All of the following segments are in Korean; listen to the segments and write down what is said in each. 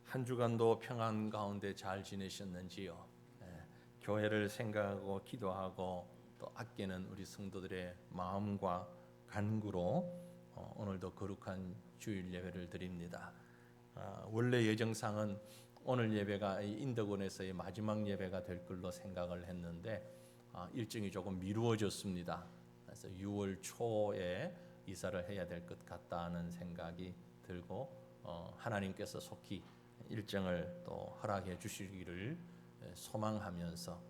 한 주간도 평안 가운데 잘 지내셨는지요? 교회를 생각하고 기도하고 또 아끼는 우리 성도들의 마음과 간구로 오늘도 거룩한 주일 예배를 드립니다. 원래 예정상은 오늘 예배가 인덕원에서의 마지막 예배가 될 걸로 생각을 했는데 일정이 조금 미루어졌습니다. 그래서 6월 초에 이사를 해야 될 것 같다는 생각이 들고 하나님께서 속히 일정을 또 허락해 주시기를 소망하면서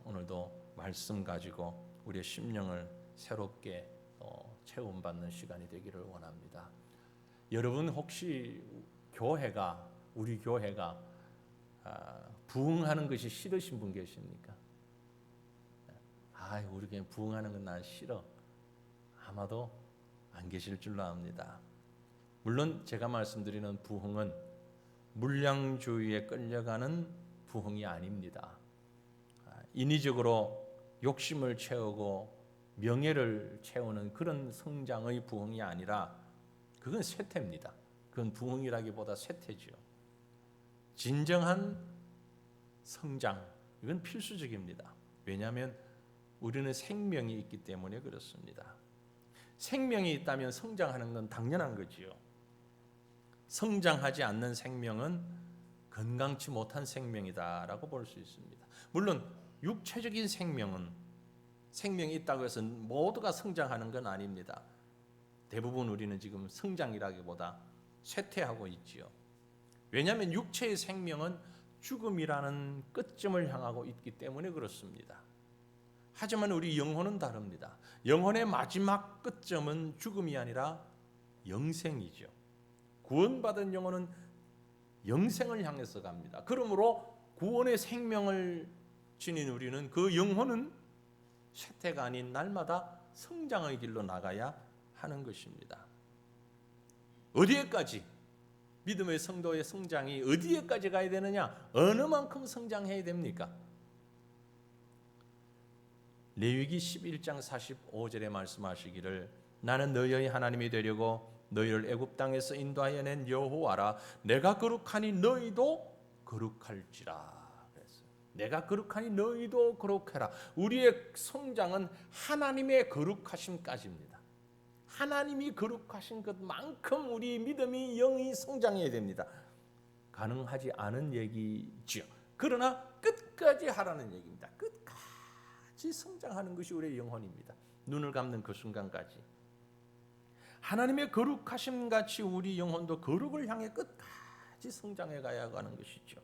오늘도 말씀 가지고 우리의 심령을 새롭게 체험받는 시간이 되기를 원합니다. 여러분 혹시 우리 교회가 부흥하는 것이 싫으신 분 계십니까? 우리 교회 부흥하는 건 난 싫어. 아마도 안 계실 줄로 압니다. 물론 제가 말씀드리는 부흥은 물량주의에 끌려가는 부흥이 아닙니다. 인위적으로 욕심을 채우고 명예를 채우는 그런 성장의 부흥이 아니라 그건 쇠퇴입니다. 그건 부흥이라기보다 쇠퇴지요. 진정한 성장, 이건 필수적입니다. 왜냐하면 우리는 생명이 있기 때문에 그렇습니다. 생명이 있다면 성장하는 건 당연한 거지요. 성장하지 않는 생명은 건강치 못한 생명이다라고 볼 수 있습니다. 물론 육체적인 생명이 있다고 해서 모두가 성장하는 건 아닙니다. 대부분 우리는 지금 성장이라기보다 쇠퇴하고 있지요. 왜냐하면 육체의 생명은 죽음이라는 끝점을 향하고 있기 때문에 그렇습니다. 하지만 우리 영혼은 다릅니다. 영혼의 마지막 끝점은 죽음이 아니라 영생이죠. 구원받은 영혼은 영생을 향해서 갑니다. 그러므로 구원의 생명을 지닌 우리는 그 영혼은 쇠퇴가 아닌 날마다 성장의 길로 나가야 하는 것입니다. 어디에까지? 믿음의 성도의 성장이 어디에까지 가야 되느냐? 어느 만큼 성장해야 됩니까? 레위기 11장 45절에 말씀하시기를 나는 너희의 하나님이 되려고 너희를 애굽 땅에서 인도하여 낸 여호와라. 내가 거룩하니 너희도 거룩할지라. 그랬어요. 내가 거룩하니 너희도 거룩해라. 우리의 성장은 하나님의 거룩하심까지입니다. 하나님이 거룩하신 것만큼 우리 믿음이 영이 성장해야 됩니다. 가능하지 않은 얘기죠. 그러나 끝까지 하라는 얘기입니다. 끝까지 성장하는 것이 우리의 영혼입니다. 눈을 감는 그 순간까지. 하나님의 거룩하심 같이 우리 영혼도 거룩을 향해 끝까지 성장해 가야 하는 것이죠.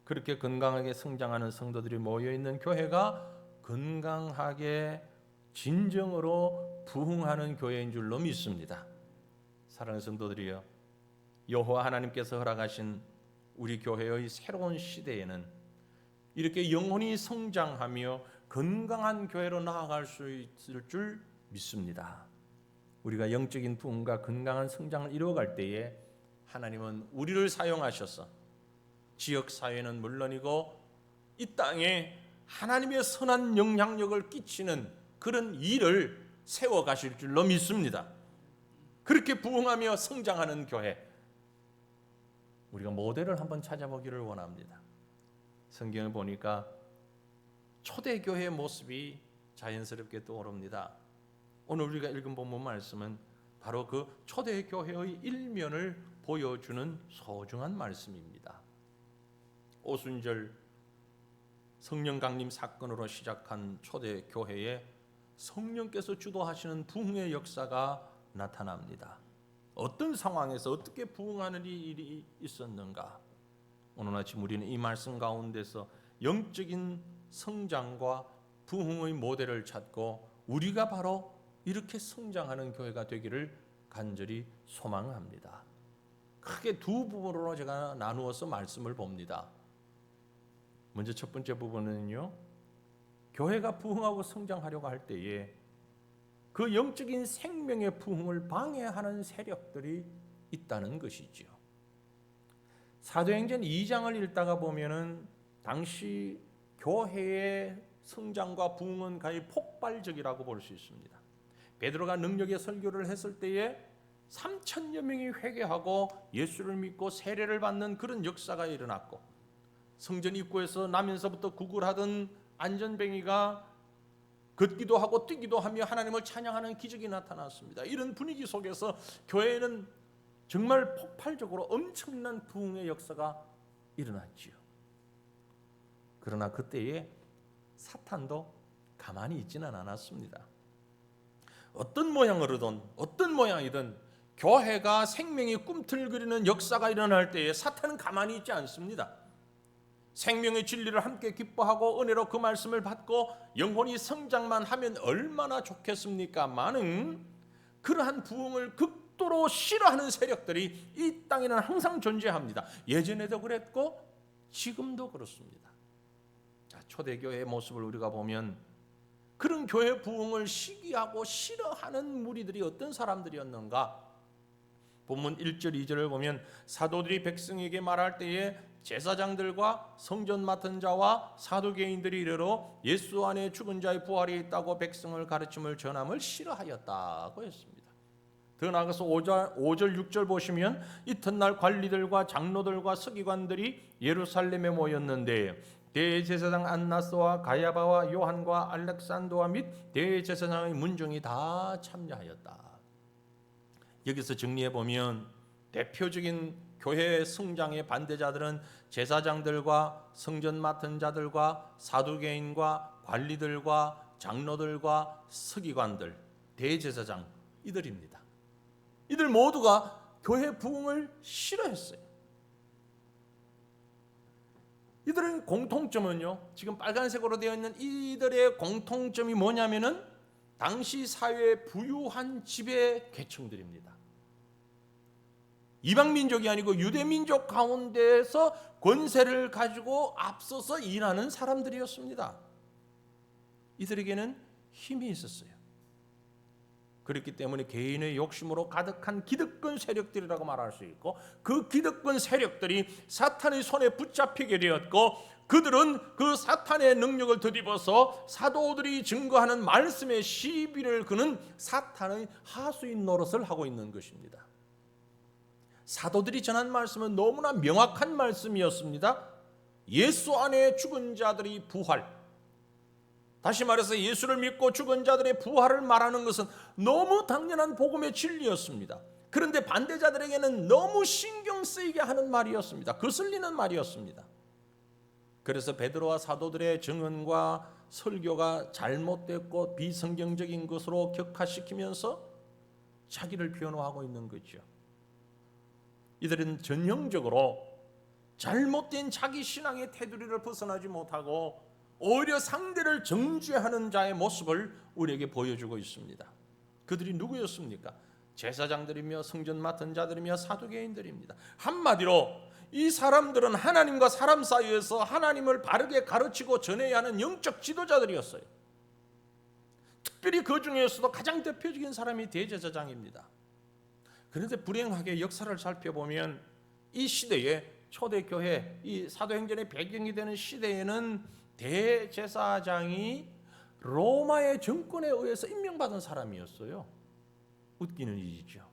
그렇게 건강하게 성장하는 성도들이 모여있는 교회가 건강하게 진정으로 부흥하는 교회인 줄로 믿습니다. 사랑하는 성도들이여, 여호와 하나님께서 허락하신 우리 교회의 새로운 시대에는 이렇게 영혼이 성장하며 건강한 교회로 나아갈 수 있을 줄 믿습니다. 우리가 영적인 부흥과 건강한 성장을 이루어갈 때에 하나님은 우리를 사용하셔서 지역사회는 물론이고 이 땅에 하나님의 선한 영향력을 끼치는 그런 일을 세워가실 줄로 믿습니다. 그렇게 부흥하며 성장하는 교회, 우리가 모델을 한번 찾아보기를 원합니다. 성경을 보니까 초대교회의 모습이 자연스럽게 떠오릅니다. 오늘 우리가 읽은 본문 말씀은 바로 그 초대교회의 일면을 보여주는 소중한 말씀입니다. 오순절 성령 강림 사건으로 시작한 초대교회에 성령께서 주도하시는 부흥의 역사가 나타납니다. 어떤 상황에서 어떻게 부흥하는 일이 있었는가? 오늘 아침 우리는 이 말씀 가운데서 영적인 성장과 부흥의 모델을 찾고 우리가 바로 이렇게 성장하는 교회가 되기를 간절히 소망합니다. 크게 두 부분으로 제가 나누어서 말씀을 봅니다. 먼저 첫 번째 부분은요, 교회가 부흥하고 성장하려고 할 때에 그 영적인 생명의 부흥을 방해하는 세력들이 있다는 것이죠. 사도행전 2장을 읽다가 보면은 당시 교회의 성장과 부흥은 거의 폭발적이라고 볼 수 있습니다. 베드로가 능력의 설교를 했을 때에 3천여 명이 회개하고 예수를 믿고 세례를 받는 그런 역사가 일어났고, 성전 입구에서 나면서부터 구걸하던 안전뱅이가 걷기도 하고 뛰기도 하며 하나님을 찬양하는 기적이 나타났습니다. 이런 분위기 속에서 교회는 정말 폭발적으로 엄청난 부흥의 역사가 일어났지요. 그러나 그때에 사탄도 가만히 있지는 않았습니다. 어떤 모양으로든 어떤 모양이든 교회가 생명이 꿈틀거리는 역사가 일어날 때에 사탄은 가만히 있지 않습니다. 생명의 진리를 함께 기뻐하고 은혜로 그 말씀을 받고 영혼이 성장만 하면 얼마나 좋겠습니까? 많은 그러한 부흥을 극도로 싫어하는 세력들이 이 땅에는 항상 존재합니다. 예전에도 그랬고 지금도 그렇습니다. 초대교회의 모습을 우리가 보면 그런 교회 부흥을 시기하고 싫어하는 무리들이 어떤 사람들이었는가? 본문 1절 2절을 보면 사도들이 백성에게 말할 때에 제사장들과 성전 맡은 자와 사두개인들이 이르러 예수 안에 죽은 자의 부활이 있다고 백성을 가르침을 전함을 싫어하였다고 했습니다. 더 나아가서 5절 6절 보시면 이튿날 관리들과 장로들과 서기관들이 예루살렘에 모였는데 대제사장 안나스와 가야바와 요한과 알렉산더와 및 대제사장의 문중이 다 참여하였다. 여기서 정리해 보면 대표적인 교회의 성장의 반대자들은 제사장들과 성전 맡은 자들과 사두개인과 관리들과 장로들과 서기관들, 대제사장 이들입니다. 이들 모두가 교회 부흥을 싫어했어요. 이들의 공통점은요, 지금 빨간색으로 되어 있는 이들의 공통점이 뭐냐면은 당시 사회의 부유한 지배 계층들입니다. 이방 민족이 아니고 유대 민족 가운데에서 권세를 가지고 앞서서 일하는 사람들이었습니다. 이들에게는 힘이 있었어요. 그렇기 때문에 개인의 욕심으로 가득한 기득권 세력들이라고 말할 수 있고, 그 기득권 세력들이 사탄의 손에 붙잡히게 되었고, 그들은 그 사탄의 능력을 뒤집어서 사도들이 증거하는 말씀의 시비를 거는 사탄의 하수인 노릇을 하고 있는 것입니다. 사도들이 전한 말씀은 너무나 명확한 말씀이었습니다. 예수 안에 죽은 자들이 부활, 다시 말해서 예수를 믿고 죽은 자들의 부활을 말하는 것은 너무 당연한 복음의 진리였습니다. 그런데 반대자들에게는 너무 신경 쓰이게 하는 말이었습니다. 거슬리는 말이었습니다. 그래서 베드로와 사도들의 증언과 설교가 잘못됐고 비성경적인 것으로 격화시키면서 자기를 변호하고 있는 거죠. 이들은 전형적으로 잘못된 자기 신앙의 테두리를 벗어나지 못하고 오히려 상대를 정죄하는 자의 모습을 우리에게 보여주고 있습니다. 그들이 누구였습니까? 제사장들이며 성전 맡은 자들이며 사두개인들입니다. 한마디로 이 사람들은 하나님과 사람 사이에서 하나님을 바르게 가르치고 전해야 하는 영적 지도자들이었어요. 특별히 그 중에서도 가장 대표적인 사람이 대제사장입니다. 그런데 불행하게 역사를 살펴보면 이 시대에 초대교회, 이 사도행전의 배경이 되는 시대에는 대제사장이 로마의 정권에 의해서 임명받은 사람이었어요. 웃기는 일이죠.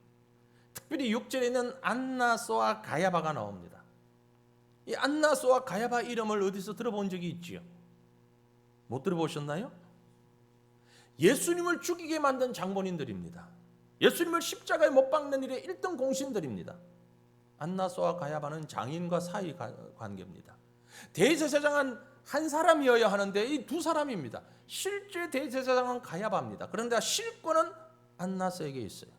특별히 6절에 있는 안나스와 가야바가 나옵니다. 이 안나스와 가야바 이름을 어디서 들어본 적이 있지요? 못 들어보셨나요? 예수님을 죽이게 만든 장본인들입니다. 예수님을 십자가에 못 박는 일의 1등 공신들입니다. 안나스와 가야바는 장인과 사이 관계입니다. 대제사장은 한 사람이어야 하는데 이 두 사람입니다. 실제 대제사장은 가야바입니다. 그런데 실권은 안나스에게 있어요.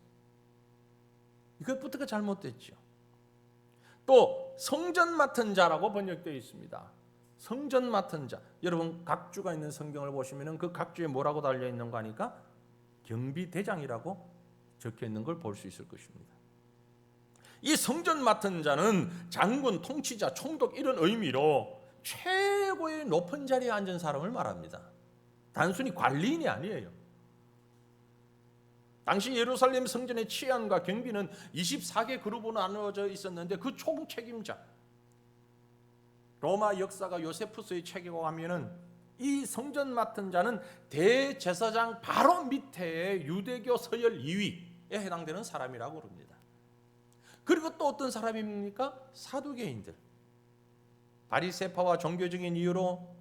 이것부터가 잘못됐죠. 또 성전 맡은 자라고 번역되어 있습니다. 성전 맡은 자. 여러분 각주가 있는 성경을 보시면 그 각주에 뭐라고 달려 있는 거 아니까? 경비대장이라고 적혀 있는 걸 볼 수 있을 것입니다. 이 성전 맡은 자는 장군, 통치자, 총독 이런 의미로 최고의 높은 자리에 앉은 사람을 말합니다. 단순히 관리인이 아니에요. 당시 예루살렘 성전의 치안과 경비는 24개 그룹으로 나누어져 있었는데 그 총책임자, 로마 역사가 요세푸스의 책이고 하면은 이 성전 맡은 자는 대제사장 바로 밑에 유대교 서열 2위에 해당되는 사람이라고 그럽니다. 그리고 또 어떤 사람입니까? 사두개인들. 바리새파와 종교적인 이유로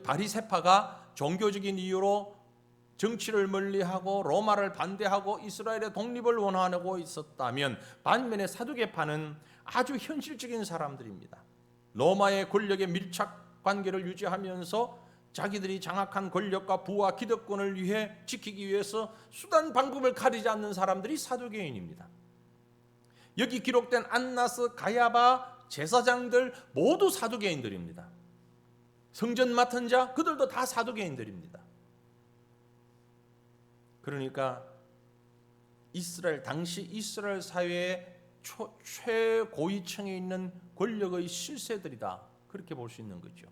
바리새파가 종교적인 이유로 정치를 멀리하고 로마를 반대하고 이스라엘의 독립을 원하고 있었다면, 반면에 사두개파는 아주 현실적인 사람들입니다. 로마의 권력에 밀착 관계를 유지하면서 자기들이 장악한 권력과 부와 기득권을 위해 지키기 위해서 수단 방법을 가리지 않는 사람들이 사두개인입니다. 여기 기록된 안나스, 가야바, 제사장들 모두 사두개인들입니다. 성전 맡은 자, 그들도 다 사두개인들입니다. 그러니까 당시 이스라엘 사회의 최고위층에 있는 권력의 실세들이다, 그렇게 볼 수 있는 거죠.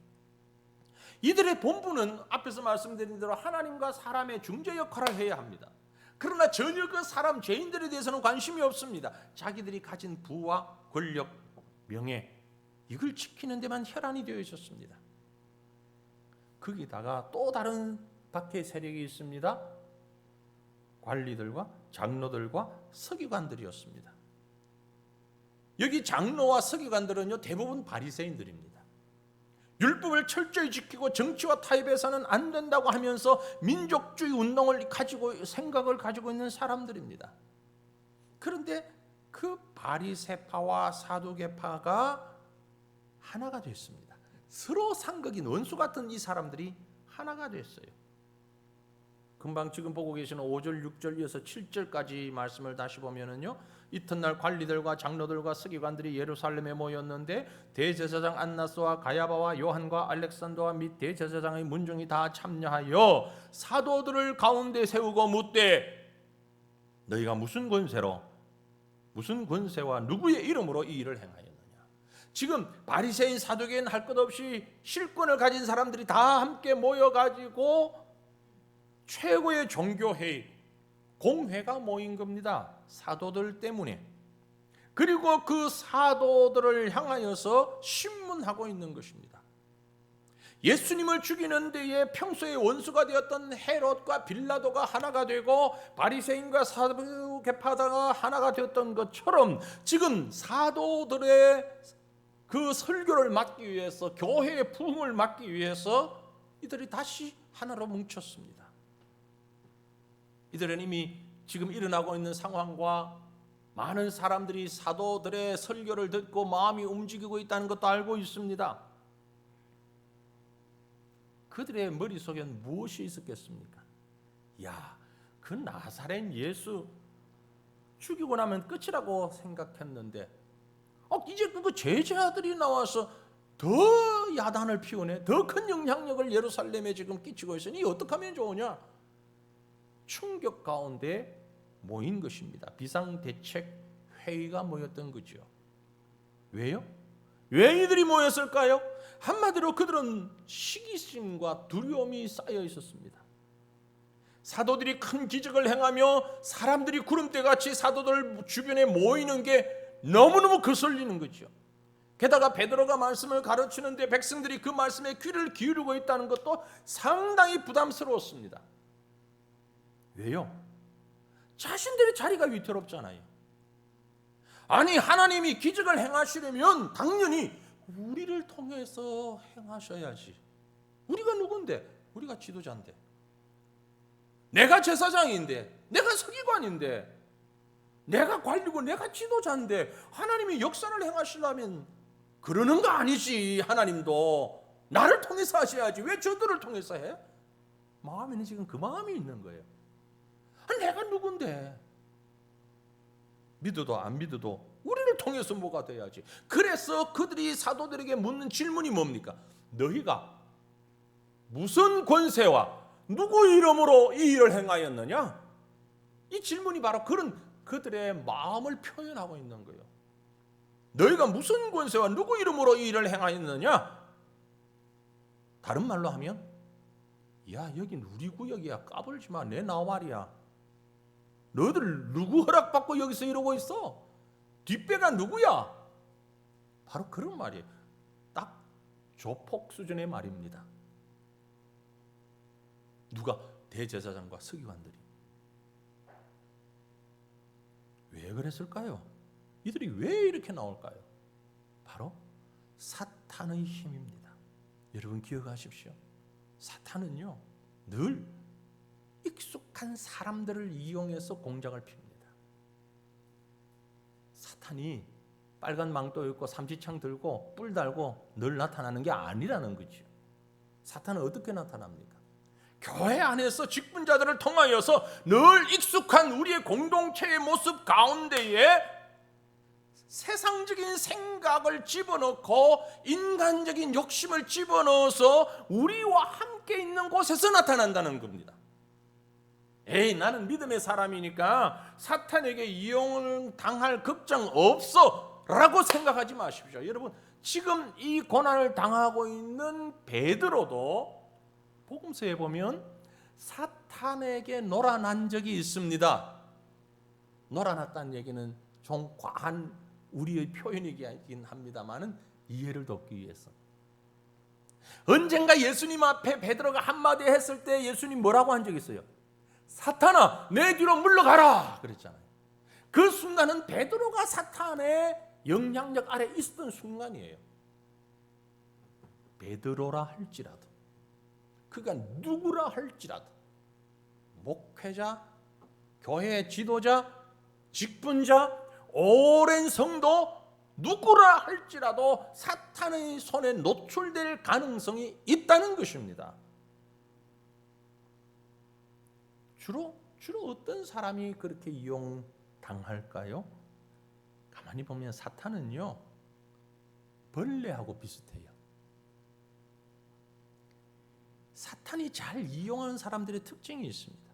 이들의 본분은 앞에서 말씀드린 대로 하나님과 사람의 중재 역할을 해야 합니다. 그러나 전혀 그 사람 죄인들에 대해서는 관심이 없습니다. 자기들이 가진 부와 권력, 명예, 이걸 지키는 데만 혈안이 되어 있었습니다. 거기다가 또 다른 밖의 세력이 있습니다. 관리들과 장로들과 서기관들이었습니다. 여기 장로와 서기관들은요, 대부분 바리새인들입니다. 율법을 철저히 지키고 정치와 타협해서는 안 된다고 하면서 민족주의 운동을 생각을 가지고 있는 사람들입니다. 그런데 그 바리새파와 사두개파가 하나가 됐습니다. 서로 상극인 원수 같은 이 사람들이 하나가 됐어요. 금방 지금 보고 계시는 5절, 6절 이어서 7절까지 말씀을 다시 보면은요, 이튿날 관리들과 장로들과 서기관들이 예루살렘에 모였는데 대제사장 안나스와 가야바와 요한과 알렉산더와 및 대제사장의 문중이 다 참여하여 사도들을 가운데 세우고 묻되, 너희가 무슨 권세와 누구의 이름으로 이 일을 행하였느냐. 지금 바리새인, 사두개인 할 것 없이 실권을 가진 사람들이 다 함께 모여가지고 최고의 종교회의, 공회가 모인 겁니다. 사도들 때문에. 그리고 그 사도들을 향하여서 신문하고 있는 것입니다. 예수님을 죽이는 데에 평소에 원수가 되었던 헤롯과 빌라도가 하나가 되고 바리새인과 사두개파가 하나가 되었던 것처럼, 지금 사도들의 그 설교를 막기 위해서, 교회의 부흥을 막기 위해서 이들이 다시 하나로 뭉쳤습니다. 이들은 이미 지금 일어나고 있는 상황과 많은 사람들이 사도들의 설교를 듣고 마음이 움직이고 있다는 것도 알고 있습니다. 그들의 머릿속엔 무엇이 있었겠습니까? 그 나사렛 예수 죽이고 나면 끝이라고 생각했는데 이제 그 제자들이 나와서 더 야단을 피우네, 더 큰 영향력을 예루살렘에 지금 끼치고 있으니 어떻게 하면 좋으냐? 충격 가운데 모인 것입니다. 비상대책 회의가 모였던 거죠. 왜요? 왜 이들이 모였을까요? 한마디로 그들은 시기심과 두려움이 쌓여 있었습니다. 사도들이 큰 기적을 행하며 사람들이 구름대같이 사도들 주변에 모이는 게 너무너무 거슬리는 거죠. 게다가 베드로가 말씀을 가르치는데 백성들이 그 말씀에 귀를 기울이고 있다는 것도 상당히 부담스러웠습니다. 왜요? 자신들의 자리가 위태롭잖아요. 아니, 하나님이 기적을 행하시려면 당연히 우리를 통해서 행하셔야지. 우리가 누군데? 우리가 지도자인데, 내가 제사장인데, 내가 서기관인데, 내가 관리고 내가 지도자인데 하나님이 역사를 행하시려면 그러는 거 아니지. 하나님도 나를 통해서 하셔야지. 왜 저들을 통해서 해? 마음에는 지금 그 마음이 있는 거예요. 내가 누군데? 믿어도 안 믿어도 우리를 통해서 뭐가 돼야지. 그래서 그들이 사도들에게 묻는 질문이 뭡니까? 너희가 무슨 권세와 누구 이름으로 이 일을 행하였느냐? 이 질문이 바로 그들의 마음을 표현하고 있는 거예요. 너희가 무슨 권세와 누구 이름으로 이 일을 행하였느냐? 다른 말로 하면, 여긴 우리 구역이야. 까불지 마. 내 나발이야. 너희들 누구 허락받고 여기서 이러고 있어? 뒷배가 누구야? 바로 그런 말이에요. 딱 조폭 수준의 말입니다. 누가? 대제사장과 서기관들이. 왜 그랬을까요? 이들이 왜 이렇게 나올까요? 바로 사탄의 힘입니다. 여러분 기억하십시오. 사탄은요 늘 익숙한 사람들을 이용해서 공작을 핍니다. 사탄이 빨간 망토 입고 삼지창 들고 뿔 달고 늘 나타나는 게 아니라는 거죠. 사탄은 어떻게 나타납니까? 교회 안에서 직분자들을 통하여서 늘 익숙한 우리의 공동체의 모습 가운데에 세상적인 생각을 집어넣고 인간적인 욕심을 집어넣어서 우리와 함께 있는 곳에서 나타난다는 겁니다. 에이, 나는 믿음의 사람이니까 사탄에게 이용을 당할 걱정 없어 라고 생각하지 마십시오. 여러분, 지금 이 고난을 당하고 있는 베드로도 복음서에 보면 사탄에게 놀아난 적이 있습니다. 놀아났다는 얘기는 좀 과한 우리의 표현이긴 합니다만은 이해를 돕기 위해서. 언젠가 예수님 앞에 베드로가 한마디 했을 때 예수님 뭐라고 한 적이 있어요? 사탄아, 내 뒤로 물러가라 그랬잖아요. 그 순간은 베드로가 사탄의 영향력 아래 있었던 순간이에요. 베드로라 할지라도, 그가 누구라 할지라도, 목회자, 교회 지도자, 직분자, 오랜 성도 누구라 할지라도 사탄의 손에 노출될 가능성이 있다는 것입니다. 주로 어떤 사람이 그렇게 이용당할까요? 가만히 보면 사탄은요 벌레하고 비슷해요. 사탄이 잘 이용하는 사람들의 특징이 있습니다.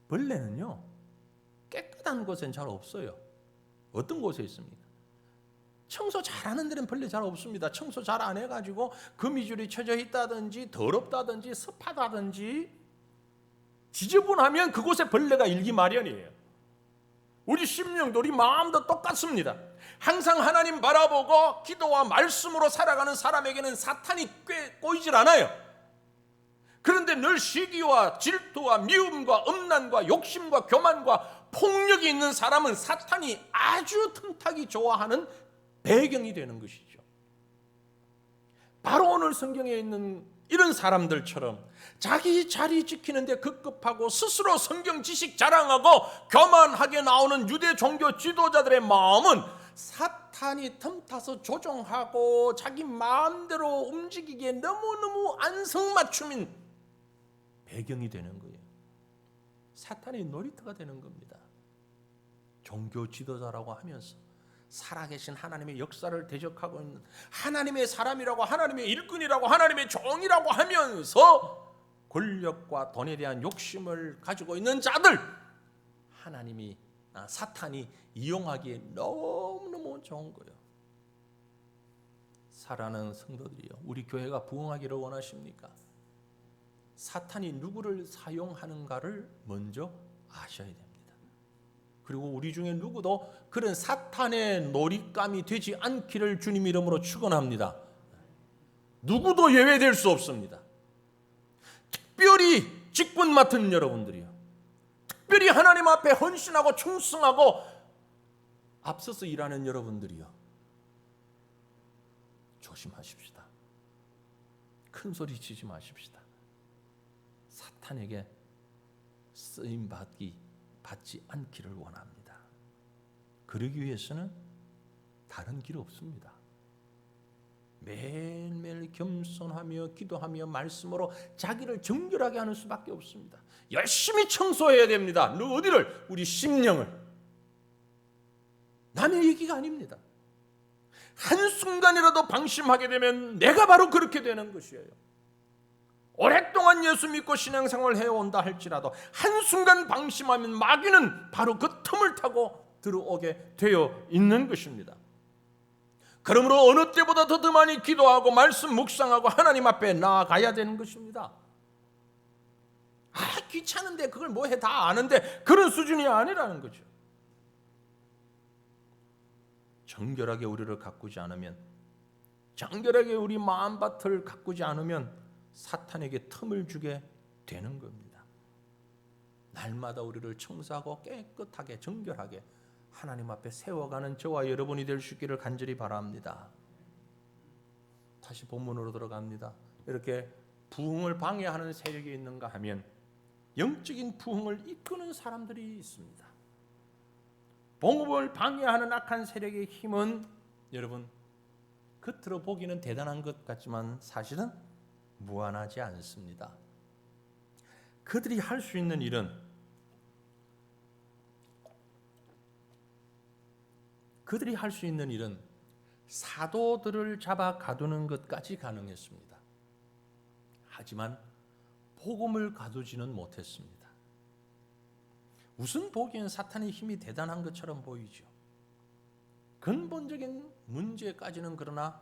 벌레는요 깨끗한 곳엔 잘 없어요. 어떤 곳에 있습니까? 청소 잘하는 데는 벌레 잘 없습니다. 청소 잘 안 해가지고 거미줄이 쳐져 있다든지 더럽다든지 습하다든지 지저분하면 그곳에 벌레가 일기 마련이에요. 우리 심령도 우리 마음도 똑같습니다. 항상 하나님 바라보고 기도와 말씀으로 살아가는 사람에게는 사탄이 꽤 꼬이질 않아요. 그런데 늘 시기와 질투와 미움과 음란과 욕심과 교만과 폭력이 있는 사람은 사탄이 아주 틈타기 좋아하는 배경이 되는 것이죠. 바로 오늘 성경에 있는 이런 사람들처럼 자기 자리 지키는데 급급하고 스스로 성경 지식 자랑하고 교만하게 나오는 유대 종교 지도자들의 마음은 사탄이 틈타서 조종하고 자기 마음대로 움직이기에 너무너무 안성맞춤인 배경이 되는 거예요. 사탄의 놀이터가 되는 겁니다. 종교 지도자라고 하면서 살아계신 하나님의 역사를 대적하고 있는 하나님의 사람이라고, 하나님의 일꾼이라고, 하나님의 종이라고 하면서 권력과 돈에 대한 욕심을 가지고 있는 자들, 사탄이 이용하기에 너무너무 좋은 거예요. 사랑하는 성도들이요, 우리 교회가 부흥하기를 원하십니까? 사탄이 누구를 사용하는가를 먼저 아셔야 됩니다. 그리고 우리 중에 누구도 그런 사탄의 놀잇감이 되지 않기를 주님 이름으로 축원합니다. 누구도 예외될 수 없습니다. 특별히 직분 맡은 여러분들이요, 특별히 하나님 앞에 헌신하고 충성하고 앞서서 일하는 여러분들이요, 조심하십시다. 큰 소리 치지 마십시다. 사탄에게 쓰임 받지 않기를 원합니다. 그러기 위해서는 다른 길 없습니다. 매일매일 겸손하며 기도하며 말씀으로 자기를 정결하게 하는 수밖에 없습니다. 열심히 청소해야 됩니다. 어디를? 우리 심령을. 남의 얘기가 아닙니다. 한순간이라도 방심하게 되면 내가 바로 그렇게 되는 것이에요. 오랫동안 예수 믿고 신앙생활을 해온다 할지라도 한순간 방심하면 마귀는 바로 그 틈을 타고 들어오게 되어 있는 것입니다. 그러므로 어느 때보다 더 많이 기도하고 말씀 묵상하고 하나님 앞에 나아가야 되는 것입니다. 귀찮은데 그걸 뭐해, 다 아는데, 그런 수준이 아니라는 거죠. 정결하게 우리를 가꾸지 않으면, 정결하게 우리 마음밭을 가꾸지 않으면 사탄에게 틈을 주게 되는 겁니다. 날마다 우리를 청소하고 깨끗하게 정결하게 하나님 앞에 세워가는 저와 여러분이 될 수 있기를 간절히 바랍니다. 다시 본문으로 들어갑니다. 이렇게 부흥을 방해하는 세력이 있는가 하면 영적인 부흥을 이끄는 사람들이 있습니다. 복음을 방해하는 악한 세력의 힘은 여러분 겉으로 보기는 대단한 것 같지만 사실은 무한하지 않습니다. 그들이 할 수 있는 일은 사도들을 잡아 가두는 것까지 가능했습니다. 하지만 복음을 가두지는 못했습니다. 우선 보기엔 사탄의 힘이 대단한 것처럼 보이죠. 근본적인 문제까지는 그러나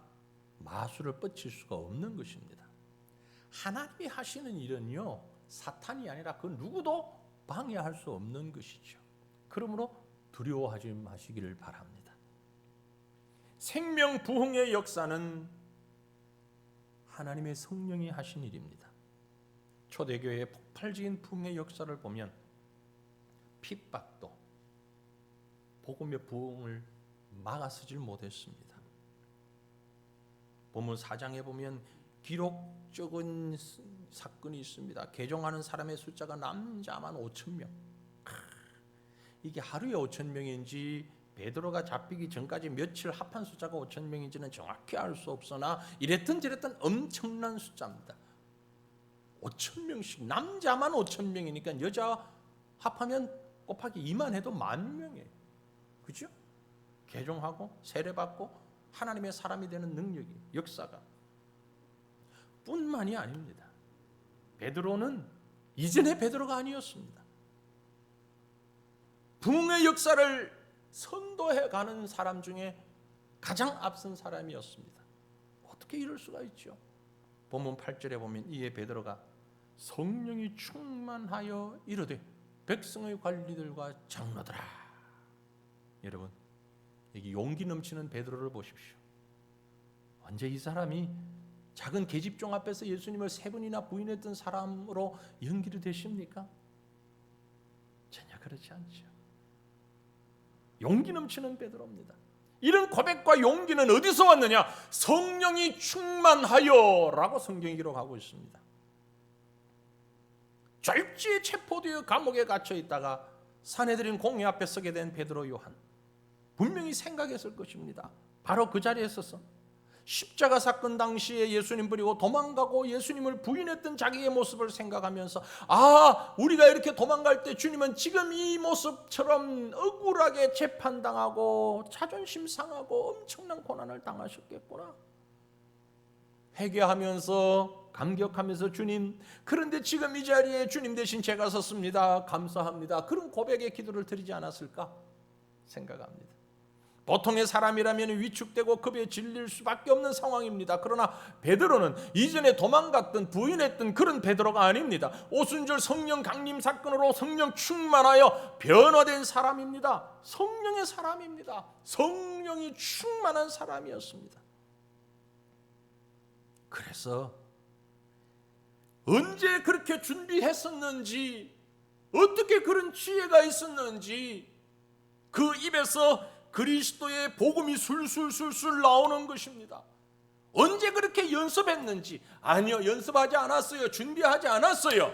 마술을 뻗칠 수가 없는 것입니다. 하나님이 하시는 일은요, 사탄이 아니라 그 누구도 방해할 수 없는 것이죠. 그러므로 두려워하지 마시기를 바랍니다. 생명 부흥의 역사는 하나님의 성령이 하신 일입니다. 초대교회의 폭발적인 부흥의 역사를 보면 핍박도 복음의 부흥을 막아서질 못했습니다. 본문 4장에 보면 기록적인 사건이 있습니다. 개종하는 사람의 숫자가 남자만 5,000명. 이게 하루에 5,000명인지 베드로가 잡히기 전까지 며칠 합한 숫자가 5,000명인지는 정확히 알 수 없으나 이랬든 저랬든 엄청난 숫자입니다. 5,000명씩, 남자만 5,000명이니까 여자 합하면 곱하기 2만 해도 10,000명이에요. 그죠? 개종하고 세례받고 하나님의 사람이 되는 능력이, 역사가 뿐만이 아닙니다. 베드로는 이전의 베드로가 아니었습니다. 부흥의 역사를 선도해가는 사람 중에 가장 앞선 사람이었습니다. 어떻게 이럴 수가 있죠? 본문 8절에 보면 이에 베드로가 성령이 충만하여 이르되 백성의 관리들과 장로들아. 여러분, 여기 용기 넘치는 베드로를 보십시오. 언제 이 사람이 작은 계집종 앞에서 예수님을 3번이나 부인했던 사람으로 연기를 되십니까? 전혀 그렇지 않죠. 용기 넘치는 베드로입니다. 이런 고백과 용기는 어디서 왔느냐? 성령이 충만하여 라고 성경이 기록하고 있습니다. 졸지에 체포되어 감옥에 갇혀 있다가 산헤드린 공회 앞에 서게 된 베드로 요한, 분명히 생각했을 것입니다. 바로 그 자리에 서서 십자가 사건 당시에 예수님 버리고 도망가고 예수님을 부인했던 자기의 모습을 생각하면서, 아, 우리가 이렇게 도망갈 때 주님은 지금 이 모습처럼 억울하게 재판당하고 자존심 상하고 엄청난 고난을 당하셨겠구나. 회개하면서 감격하면서, 주님, 그런데 지금 이 자리에 주님 대신 제가 섰습니다. 감사합니다. 그런 고백의 기도를 드리지 않았을까 생각합니다. 보통의 사람이라면 위축되고 급에 질릴 수밖에 없는 상황입니다. 그러나 베드로는 이전에 도망갔던 부인했던 그런 베드로가 아닙니다. 오순절 성령 강림 사건으로 성령 충만하여 변화된 사람입니다. 성령의 사람입니다. 성령이 충만한 사람이었습니다. 그래서 언제 그렇게 준비했었는지, 어떻게 그런 지혜가 있었는지 그 입에서 그리스도의 복음이 술술술술 나오는 것입니다. 언제 그렇게 연습했는지, 아니요, 연습하지 않았어요. 준비하지 않았어요.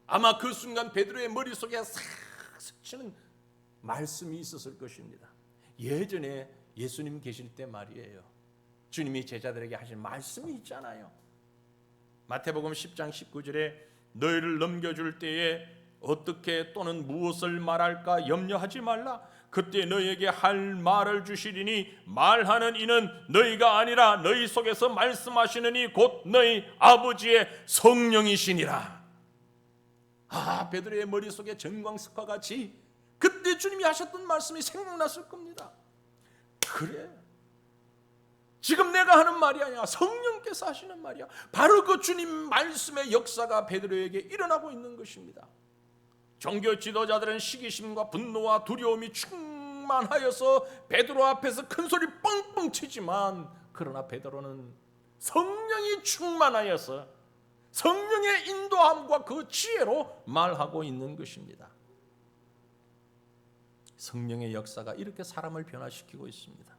아마 그 순간 베드로의 머릿속에 싹 스치는 말씀이 있었을 것입니다. 예전에 예수님 계실 때 말이에요. 주님이 제자들에게 하신 말씀이 있잖아요. 마태복음 10장 19절에 너희를 넘겨줄 때에 어떻게 또는 무엇을 말할까 염려하지 말라. 그때 너희에게 할 말을 주시리니 말하는 이는 너희가 아니라 너희 속에서 말씀하시는 이 곧 너희 아버지의 성령이시니라. 아, 베드로의 머릿속에 전광석화 같이 그때 주님이 하셨던 말씀이 생각났을 겁니다. 그래, 지금 내가 하는 말이 아니야, 성령께서 하시는 말이야. 바로 그 주님 말씀의 역사가 베드로에게 일어나고 있는 것입니다. 종교 지도자들은 시기심과 분노와 두려움이 충만하여서 베드로 앞에서 큰 소리 뻥뻥 치지만, 그러나 베드로는 성령이 충만하여서 성령의 인도함과 그 지혜로 말하고 있는 것입니다. 성령의 역사가 이렇게 사람을 변화시키고 있습니다.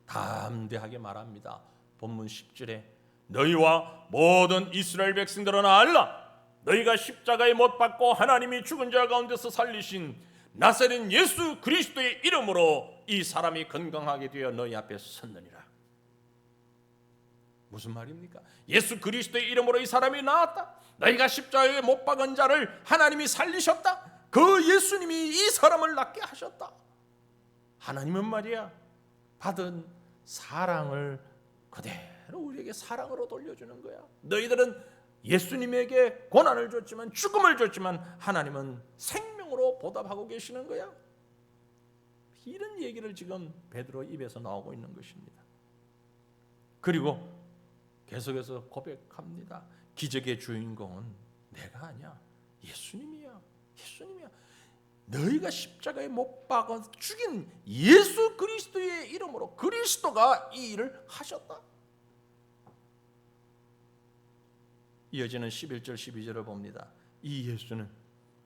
담대하게 말합니다. 본문 10절에 너희와 모든 이스라엘 백성들은 알라. 너희가 십자가에 못 박고 하나님이 죽은 자 가운데서 살리신 나사렛 예수 그리스도의 이름으로 이 사람이 건강하게 되어 너희 앞에 섰느니라. 무슨 말입니까? 예수 그리스도의 이름으로 이 사람이 나았다. 너희가 십자가에 못 박은 자를 하나님이 살리셨다. 그 예수님이 이 사람을 낫게 하셨다. 하나님은 말이야 받은 사랑을 그대로 우리에게 사랑으로 돌려주는 거야. 너희들은 예수님에게 고난을 줬지만 죽음을 줬지만 하나님은 생명으로 보답하고 계시는 거야. 이런 얘기를 지금 베드로 입에서 나오고 있는 것입니다. 그리고 계속해서 고백합니다. 기적의 주인공은 내가 아니야. 예수님이야. 예수님이야. 너희가 십자가에 못 박아 죽인 예수 그리스도의 이름으로 그리스도가 이 일을 하셨다. 이어지는 11절 12절을 봅니다. 이 예수는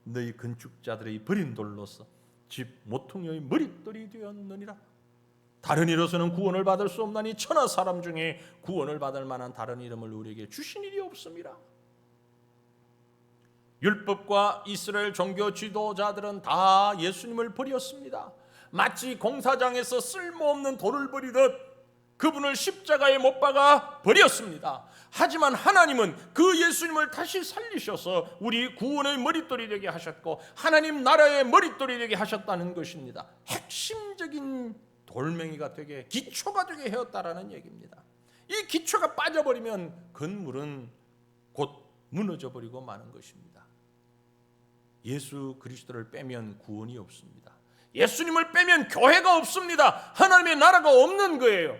너희 건축자들의 버린 돌로서 집 모퉁이의 머릿돌이 되었느니라. 다른 이로서는 구원을 받을 수 없나니 천하 사람 중에 구원을 받을 만한 다른 이름을 우리에게 주신 일이 없습니다. 율법과 이스라엘 종교 지도자들은 다 예수님을 버렸습니다. 마치 공사장에서 쓸모없는 돌을 버리듯 그분을 십자가에 못 박아 버렸습니다. 하지만 하나님은 그 예수님을 다시 살리셔서 우리 구원의 머릿돌이 되게 하셨고 하나님 나라의 머릿돌이 되게 하셨다는 것입니다. 핵심적인 돌멩이가 되게 기초가 되게 하였다라는 얘기입니다. 이 기초가 빠져버리면 건물은 곧 무너져 버리고 마는 것입니다. 예수 그리스도를 빼면 구원이 없습니다. 예수님을 빼면 교회가 없습니다. 하나님의 나라가 없는 거예요.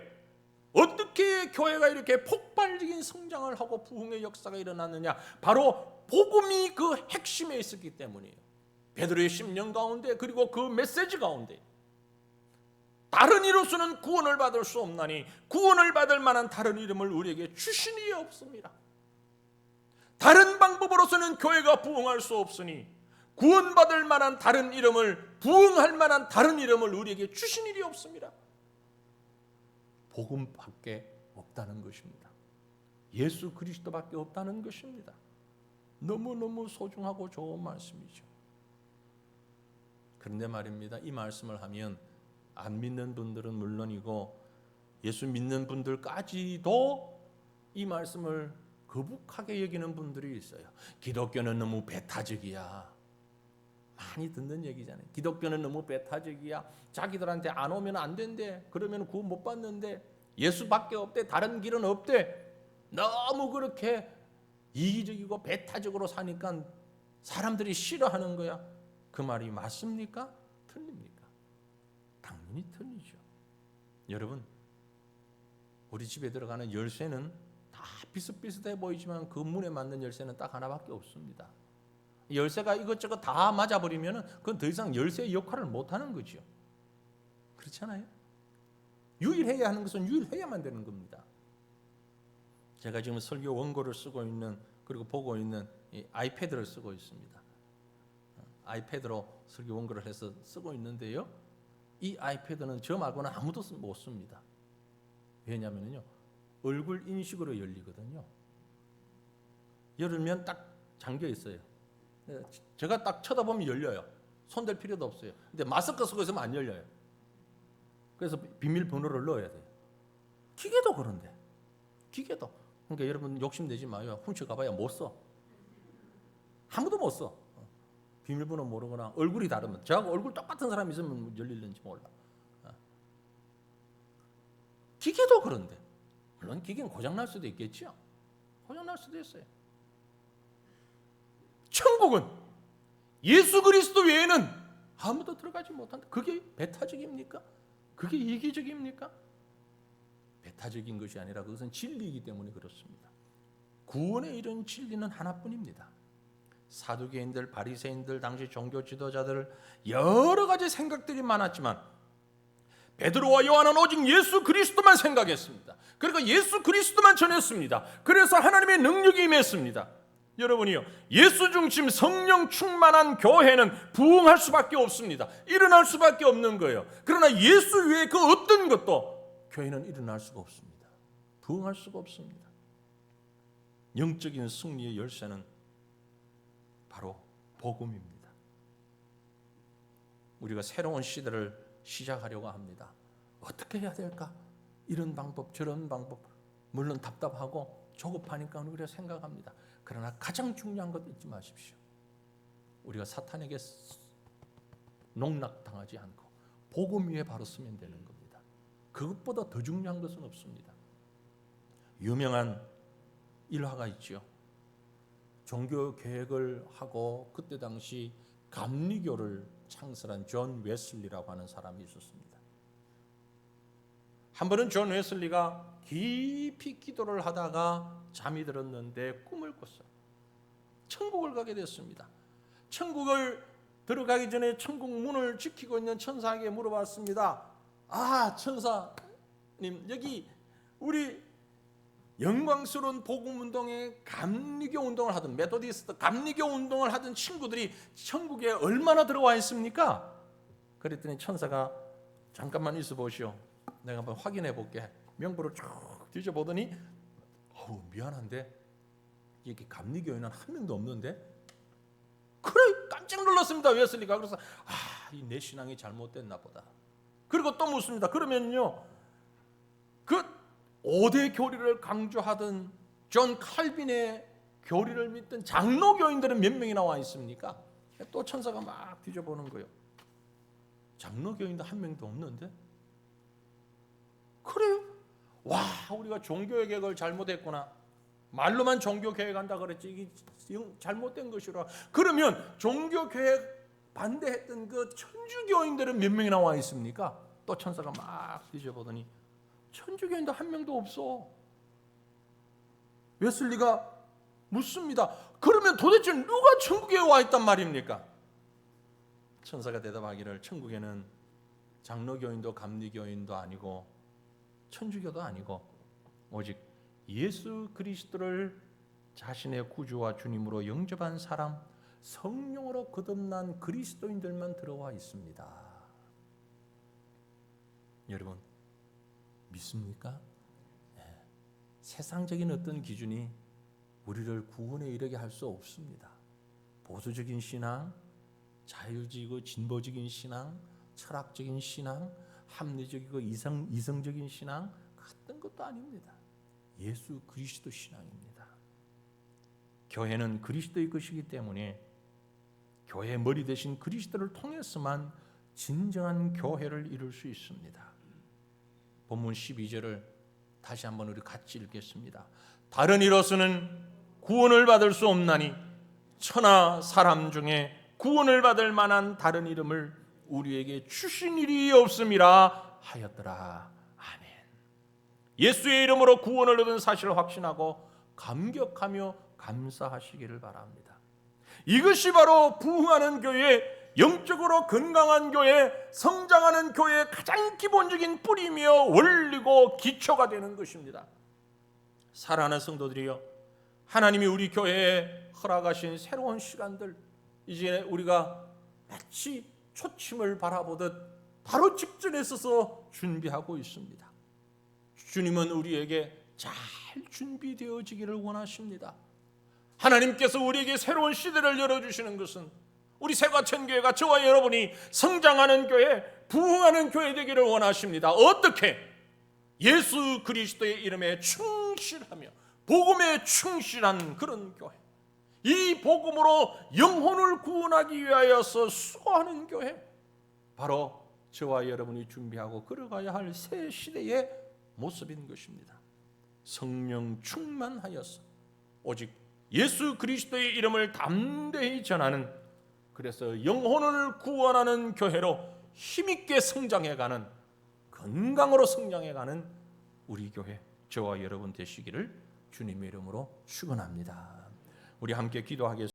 어떻게 교회가 이렇게 폭발적인 성장을 하고 부흥의 역사가 일어났느냐? 바로 복음이 그 핵심에 있었기 때문이에요. 베드로의 심령 가운데 그리고 그 메시지 가운데 다른 이로서는 구원을 받을 수 없나니 구원을 받을 만한 다른 이름을 우리에게 주신 이가 없습니다. 다른 방법으로서는 교회가 부흥할 수 없으니 구원받을 만한 다른 이름을 부흥할 만한 다른 이름을 우리에게 주신 일이 없습니다. 복음밖에 없다는 것입니다. 예수 그리스도밖에 없다는 것입니다. 너무너무 소중하고 좋은 말씀이죠. 그런데 말입니다. 이 말씀을 하면 안 믿는 분들은 물론이고 예수 믿는 분들까지도 이 말씀을 거북하게 여기는 분들이 있어요. 기독교는 너무 배타적이야. 많이 듣는 얘기잖아요. 기독교는 너무 배타적이야. 자기들한테 안 오면 안 된대. 그러면 구원 못 받는데. 예수밖에 없대. 다른 길은 없대. 너무 그렇게 이기적이고 배타적으로 사니까 사람들이 싫어하는 거야. 그 말이 맞습니까? 틀립니까? 당연히 틀리죠. 여러분, 우리 집에 들어가는 열쇠는 다 비슷비슷해 보이지만 그 문에 맞는 열쇠는 딱 하나밖에 없습니다. 열쇠가 이것저것 다 맞아버리면 그건 더 이상 열쇠의 역할을 못하는 거죠. 그렇잖아요. 유일해야 하는 것은 유일해야만 되는 겁니다. 제가 지금 설교 원고를 쓰고 있는 그리고 보고 있는 이 아이패드를 쓰고 있습니다. 아이패드로 설교 원고를 해서 쓰고 있는데요. 이 아이패드는 저 말고는 아무도 못 씁니다. 왜냐하면요, 얼굴 인식으로 열리거든요. 열면 딱 잠겨 있어요. 제가 딱 쳐다보면 열려요. 손댈 필요도 없어요. 근데 마스크 쓰고 있으면 안 열려요. 그래서 비밀번호를 넣어야 돼요. 기계도 그런데. 기계도. 그러니까 여러분 욕심내지 마요. 훔쳐가봐야 못 써. 아무도 못 써. 비밀번호 모르거나 얼굴이 다르면. 저하고 얼굴 똑같은 사람이 있으면 열릴는지 몰라. 기계도 그런데. 물론 기계는 고장날 수도 있겠죠. 고장날 수도 있어요. 천국은 예수 그리스도 외에는 아무도 들어가지 못한다. 그게 배타적입니까? 그게 이기적입니까? 배타적인 것이 아니라 그것은 진리이기 때문에 그렇습니다. 구원에 이른 진리는 하나뿐입니다. 사두개인들, 바리새인들, 당시 종교 지도자들 여러 가지 생각들이 많았지만 베드로와 요한은 오직 예수 그리스도만 생각했습니다. 그리고 예수 그리스도만 전했습니다. 그래서 하나님의 능력이 임했습니다. 여러분이요, 예수 중심 성령 충만한 교회는 부흥할 수밖에 없습니다. 일어날 수밖에 없는 거예요. 그러나 예수 외에 그 어떤 것도 교회는 일어날 수가 없습니다. 부흥할 수가 없습니다. 영적인 승리의 열쇠는 바로 복음입니다. 우리가 새로운 시대를 시작하려고 합니다. 어떻게 해야 될까? 이런 방법 저런 방법, 물론 답답하고 조급하니까 우리가 생각합니다. 그러나 가장 중요한 것 잊지 마십시오. 우리가 사탄에게 농락당하지 않고 복음 위에 바로 서면 되는 겁니다. 그것보다 더 중요한 것은 없습니다. 유명한 일화가 있죠. 종교 개혁을 하고 그때 당시 감리교를 창설한 존 웨슬리라고 하는 사람이 있었습니다. 한 번은 존 웨슬리가 깊이 기도를 하다가 잠이 들었는데 꿈을 꿨어요. 천국을 가게 됐습니다. 천국을 들어가기 전에 천국 문을 지키고 있는 천사에게 물어봤습니다. 아, 천사님, 여기 우리 영광스러운 복음운동에 감리교 운동을 하던 메토디스트 감리교 운동을 하던 친구들이 천국에 얼마나 들어와 있습니까? 그랬더니 천사가 잠깐만 있어 보시오. 내가 한번 확인해 볼게. 명부를 쭉 뒤져보더니 미안한데 여기 감리교인은 한 명도 없는데? 그래, 깜짝 놀랐습니다. 웨슬리가. 그래서 이 내 신앙이 잘못됐나 보다. 그리고 또 묻습니다. 그러면요, 그 5대 교리를 강조하던 존 칼빈의 교리를 믿던 장로교인들은 몇 명이 나와 있습니까? 또 천사가 막 뒤져보는 거예요. 장로교인도 한 명도 없는데? 그래요? 와, 우리가 종교의 개혁을 잘못했구나. 말로만 종교 개혁한다 그랬지 이게 잘못된 것이라. 그러면 종교 개혁 반대했던 그 천주교인들은 몇 명이 나와 있습니까? 또 천사가 막 뒤져보더니 천주교인도 한 명도 없어. 웨슬리가 묻습니다. 그러면 도대체 누가 천국에 와 있단 말입니까? 천사가 대답하기를 천국에는 장로교인도 감리교인도 아니고 천주교도 아니고 오직 예수 그리스도를 자신의 구주와 주님으로 영접한 사람, 성령으로 거듭난 그리스도인들만 들어와 있습니다. 여러분 믿습니까? 네. 세상적인 어떤 기준이 우리를 구원에 이르게 할 수 없습니다. 보수적인 신앙, 자유주의고 진보적인 신앙, 철학적인 신앙, 합리적이고 이성적인 신앙 같은 것도 아닙니다. 예수 그리스도 신앙입니다. 교회는 그리스도의 것이기 때문에 교회의 머리 대신 그리스도를 통해서만 진정한 교회를 이룰 수 있습니다. 본문 12절을 다시 한번 우리 같이 읽겠습니다. 다른 이로서는 구원을 받을 수 없나니 천하 사람 중에 구원을 받을 만한 다른 이름을 우리에게 주신 일이 없음이라 하였더라. 아멘. 예수의 이름으로 구원을 얻은 사실을 확신하고 감격하며 감사하시기를 바랍니다. 이것이 바로 부흥하는 교회, 영적으로 건강한 교회, 성장하는 교회의 가장 기본적인 뿌리며 원리고 기초가 되는 것입니다. 사랑하는 성도들이여, 하나님이 우리 교회에 허락하신 새로운 시간들, 이제 우리가 마치 초침을 바라보듯 바로 직전에 서서 준비하고 있습니다. 주님은 우리에게 잘 준비되어지기를 원하십니다. 하나님께서 우리에게 새로운 시대를 열어주시는 것은 우리 새과천교회가 저와 여러분이 성장하는 교회, 부흥하는 교회 되기를 원하십니다. 어떻게? 예수 그리스도의 이름에 충실하며 복음에 충실한 그런 교회, 이 복음으로 영혼을 구원하기 위하여서 수고하는 교회, 바로 저와 여러분이 준비하고 걸어가야 할 새 시대의 모습인 것입니다. 성령 충만하여서 오직 예수 그리스도의 이름을 담대히 전하는, 그래서 영혼을 구원하는 교회로 힘있게 성장해가는, 건강으로 성장해가는 우리 교회, 저와 여러분 되시기를 주님의 이름으로 축원합니다. 우리 함께 기도하겠습니다.